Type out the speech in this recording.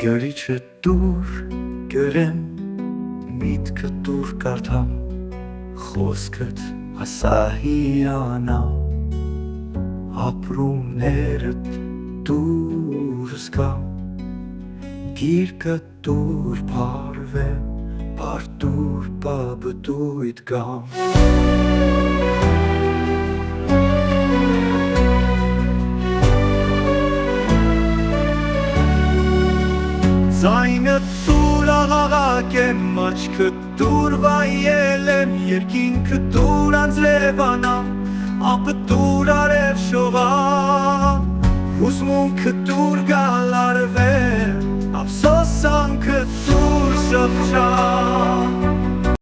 Գրիչը դուր գրեմ, միտքը դուր կարդամ, խոսքդ ասա հիանամ, ապրումներդ դուր զգամ, գիրկը դուր պարվեմ, պարտուր պաբդույթ գամ։ Ձայնը դուր աղաղակ եմ, աչքը դուր վայել եմ, երկինքը դուր անձրևանամ, ապը դուր արև շողամ, հուզմունքը դուր գալ արվեմ, ափսոսանքը դուր շղճամ։